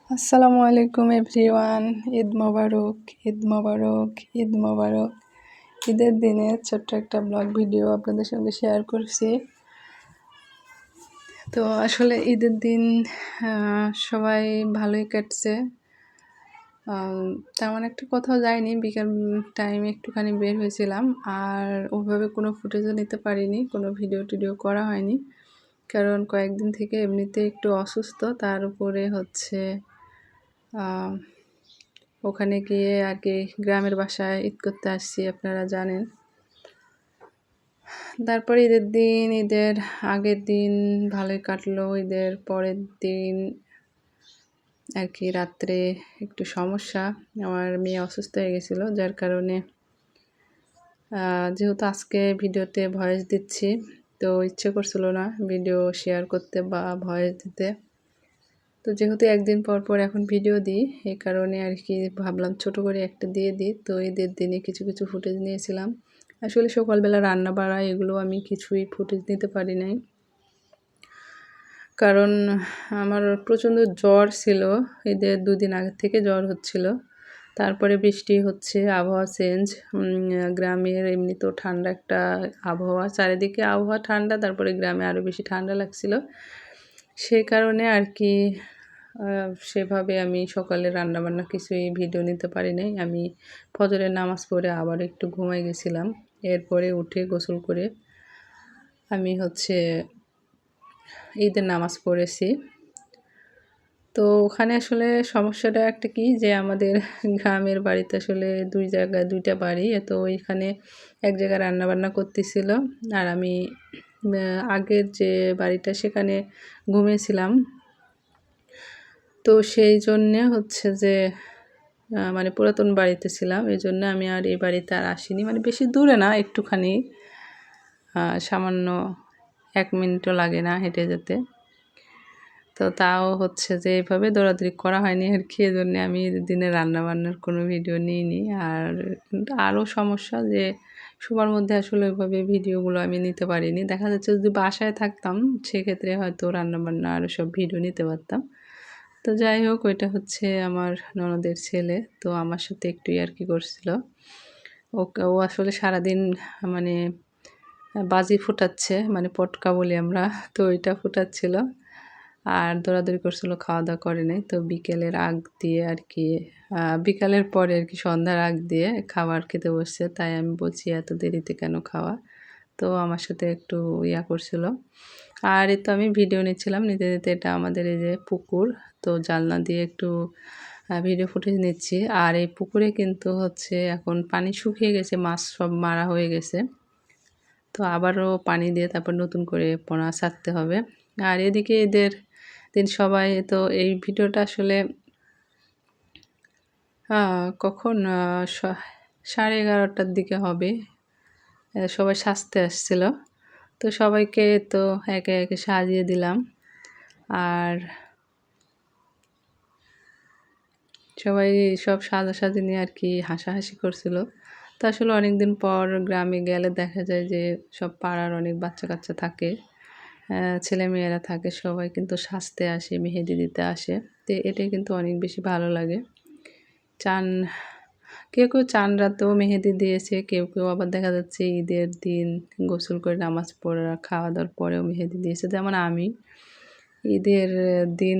আসসালামু আলাইকুম এভরিওয়ান। ঈদ মোবারক, ঈদ মোবারক, ঈদ মোবারক। ঈদের দিনে ছোট্ট একটা ব্লগ ভিডিও আপনাদের সঙ্গে শেয়ার করছি। তো আসলে ঈদের দিন সবাই ভালোই কাটছে। তেমন একটা কোথাও যাইনি, বিকাল টাইমে একটুখানি বের হয়েছিলাম। আর ওইভাবে কোনো ফুটেজও নিতে পারিনি, কোনো ভিডিও টিডিও করা হয়নি, কারণ কয়েকদিন থেকে এমনিতে একটু অসুস্থ, তার উপরে হচ্ছে ওখানে গিয়ে আর কি গ্রামের বাসায় ঈদ করতে আসছি, আপনারা জানেন। তারপরে ঈদের আগের দিন ভালোই কাটলো। ঈদের পরের দিন আর কি রাত্রে একটু সমস্যা, আমার মেয়ে অসুস্থ হয়ে গেছিলো, যার কারণে যেহেতু আজকে ভিডিওতে ভয়েস দিচ্ছি, তো ইচ্ছে করছিল না ভিডিও শেয়ার করতে বা ভয়েস দিতে। তো যেহেতু একদিন পর পর এখন ভিডিও দিই, এই কারণে আর কি ভাবলাম ছোট করে একটা দিয়ে দিই। তো ঈদের দিনে কিছু কিছু ফুটেজ নিয়েছিলাম। আসলে সকালবেলা রান্না বাড়া এগুলো আমি কিছুই ফুটেজ নিতে পারি নাই, কারণ আমার প্রচণ্ড জ্বর ছিল। ঈদের 2 দিন আগে থেকে জ্বর হচ্ছিল, তারপরে বৃষ্টি হচ্ছে, আবহাওয়া চেঞ্জ। গ্রামের এমনি তো ঠান্ডা একটা আবহাওয়া, চারিদিকে আবহাওয়া ঠান্ডা, তারপরে গ্রামে আরও বেশি ঠান্ডা লাগছিল। সেই কারণে আর কি সেভাবে আমি সকালে রান্নাবান্না কিছুই ভিডিও নিতে পারি নাই। আমি ফজরের নামাজ পড়ে আবার একটু ঘুমাই গেছিলাম। এরপরে উঠে গোসল করে আমি হচ্ছে ঈদের নামাজ পড়েছি। তো ওখানে আসলে সমস্যাটা একটা কি, যে আমাদের গ্রামের বাড়িতে আসলে 2 জায়গায় 2টা বাড়ি, তো ওইখানে এক জায়গায় রান্নাবান্না করতেছিল, আর আমি আগের যে বাড়িটা সেখানে ঘুমিয়েছিলাম। তো সেই জন্যে হচ্ছে যে মানে পুরাতন বাড়িতে ছিলাম, এই জন্য আমি আর এই বাড়িতে আর আসিনি। মানে বেশি দূরে না, একটুখানি সামান্য 1 মিনিটও লাগে না হেঁটে যেতে। তো তাও হচ্ছে যে এভাবে দৌড়াদৌড়ি করা হয়নি আর কি, এজন্যে আমি দিনে রান্নাবান্নার কোনো ভিডিও নিইনি। আর কিন্তু আরও সমস্যা যে সবার মধ্যে আসলে ওইভাবে ভিডিওগুলো আমি নিতে পারিনি। দেখা যাচ্ছে যদি বাসায় থাকতাম সেক্ষেত্রে হয়তো রান্নাবান্না আরও সব ভিডিও নিতে পারতাম। তো যাই হোক, ওইটা হচ্ছে আমার ননদের ছেলে, তো আমার সাথে একটু ইয়ার্কি করছিল। ও আসলে সারাদিন মানে বাজি ফুটাচ্ছে, মানে পটকা বলি আমরা, তো ওইটা ফুটাচ্ছিল আর দৌড়াদৌড়ি করছিল, খাওয়া দাওয়া করে নাই। তো বিকেলের আগ দিয়ে আর কি বিকালের পরে আর কি সন্ধ্যার আগ দিয়ে খাবার খেতে বসছে, তাই আমি বলছি এত দেরিতে কেন খাওয়া। তো আমার সাথে একটু ইয়া করছিল। আর এই তো আমি ভিডিও নিচ্ছিলাম, নিতে নিতে এটা আমাদের এই যে পুকুর, তো জানলা দিয়ে একটু ভিডিও ফুটেজ নিচ্ছি। আর এই পুকুরে কিন্তু হচ্ছে এখন পানি শুকিয়ে গেছে, মাছ সব মারা হয়ে গেছে, তো আবারও পানি দিয়ে তারপর নতুন করে পোনা ছাড়তে হবে। আর এদিকে এদের দিন সবাই, তো এই ভিডিওটা আসলে কখন 11:30টার দিকে হবে। সবাই সাজতে আসছিল, তো সবাইকে তো একে একে সাজিয়ে দিলাম। আর সবাই সব সাজাসাজি নিয়ে আর কি হাসাহাসি করছিল। তো আসলে অনেক দিন পর গ্রামে গেলে দেখা যায় যে সব পাড়ার অনেক বাচ্চা কাচ্চা থাকে, ছেলেমেয়েরা থাকে, সবাই কিন্তু সাজতে আসে, মেহেদি দিতে আসে। তো এটাই কিন্তু অনেক বেশি ভালো লাগে। চান কেউ কেউ চান রাতেও মেহেদি দিয়েছে, কেউ কেউ আবার দেখা যাচ্ছে ঈদের দিন গোসল করে নামাজ পড়া খাওয়া দাওয়ার পরেও মেহেদি দিয়েছে। যেমন আমি ঈদের দিন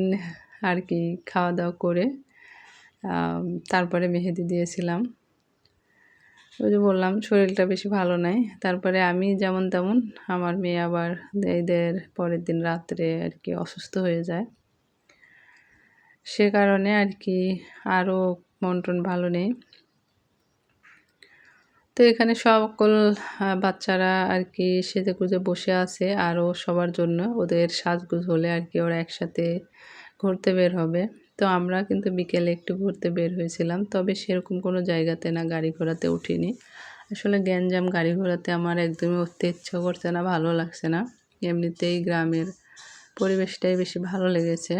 আর কি খাওয়া দাওয়া করে তারপরে মেহেদি দিয়েছিলাম। ওই যে বললাম শরীরটা বেশি ভালো নাই, তারপরে আমি যেমন তেমন, আমার মেয়ে আবার ঈদের পরের দিন রাত্রে আর কি অসুস্থ হয়ে যায়, সে কারণে আর কি আরও মন টন ভালো নেই। তো এখানে সকল বাচ্চারা আর কি সেজেগুজে বসে আছে, আরও সবার জন্য ওদের সাজগোজ হলে আর কি ওরা একসাথে ঘুরতে বের হবে। তো আমরা কিন্তু বিকেলে একটু ঘুরতে বের হয়েছিলাম, তবে সেরকম কোনো জায়গাতে না, গাড়ি ঘোড়াতে উঠিনি। আসলে গ্যাঞ্জাম গাড়ি ঘোড়াতে আমার একদমই উঠতে ইচ্ছা করছে না, ভালো লাগছে না। এমনিতেই গ্রামের পরিবেশটাই বেশি ভালো লেগেছে।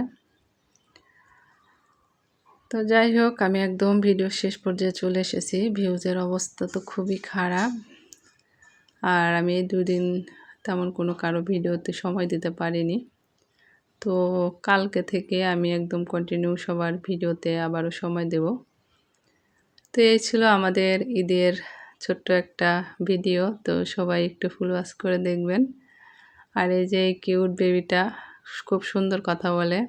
তো যাই হোক, আমি একদম ভিডিও শেষ পর্যায়ে চলে এসেছি। ভিউজের অবস্থা তো খুবই খারাপ, আর আমি এই 2 দিন তেমন কোনো কারো ভিডিওতে সময় দিতে পারিনি। তো কালকে থেকে আমি একদম কন্টিনিউ সবার ভিডিওতে আবারও সময় দেব। তো এই ছিল আমাদের ঈদের ছোট্ট একটা ভিডিও। তো সবাই একটু ফুল ওয়াচ করে দেখবেন। আর এই যে কিউট বেবিটা খুব সুন্দর কথা বলে।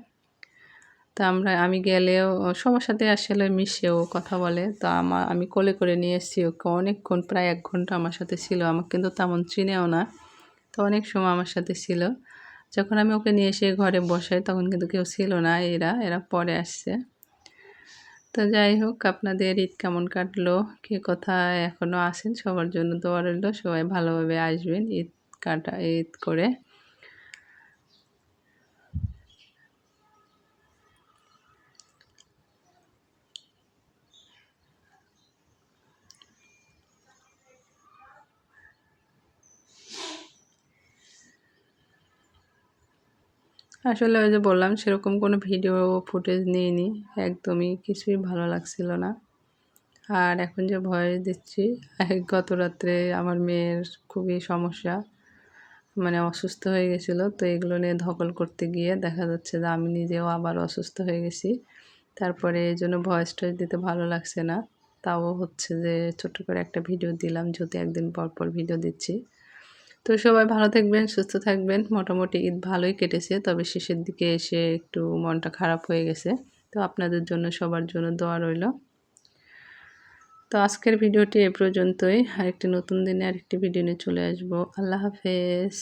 তো আমি গেলেও সবার সাথে আসলে মিশেও কথা বলে। তো আমি কোলে করে নিয়ে এসেছি ওকে অনেকক্ষণ, প্রায় ১ ঘন্টা আমার সাথে ছিল। আমাকে কিন্তু তেমন চিনেও না। তো অনেক সময় আমার সাথে ছিল। যখন আমি ওকে নিয়ে এসে ঘরে বসাই তখন কিন্তু কেউ ছিল না, এরা পরে আসছে। তো যাই হোক, আপনাদের ঈদ কেমন কাটলো? কে কোথায় এখনো আছেন সবার জন্য দোয়া রইল। সবাই ভালোভাবে আসবেন ঈদ করে। আসলে ওই যে বললাম সেরকম কোনো ভিডিও ফুটেজ নিইনি। একদমই কিছুই ভালো লাগছিল না। আর এখন যে ভয়েস দিচ্ছি, গত রাত্রে আমার মেয়ের খুবই সমস্যা। মানে অসুস্থ হয়ে গেছিলো। তো এগুলো নিয়ে ধকল করতে গিয়ে দেখা যাচ্ছে যে আমি নিজেও আবার অসুস্থ হয়ে গেছি। তারপরে এজন্য ভয়েস টয়েস দিতে ভালো লাগছে না। তাও হচ্ছে যে ছোট্ট করে একটা ভিডিও দিলাম, যেহেতু একদিন পর পর ভিডিও দিচ্ছি। তো সবাই ভালো থাকবেন, সুস্থ থাকবেন। মোটামুটি ঈদ ভালোই কেটেছে। তবে শেষের দিকে এসে একটু মনটা খারাপ হয়ে গেছে। তো আপনাদের জন্য সবার জন্য দোয়া রইল। তো আজকের ভিডিওটি এ পর্যন্তই। আরেকটি নতুন দিনে আরেকটি ভিডিও নিয়ে চলে আসবো। আল্লাহ হাফেজ।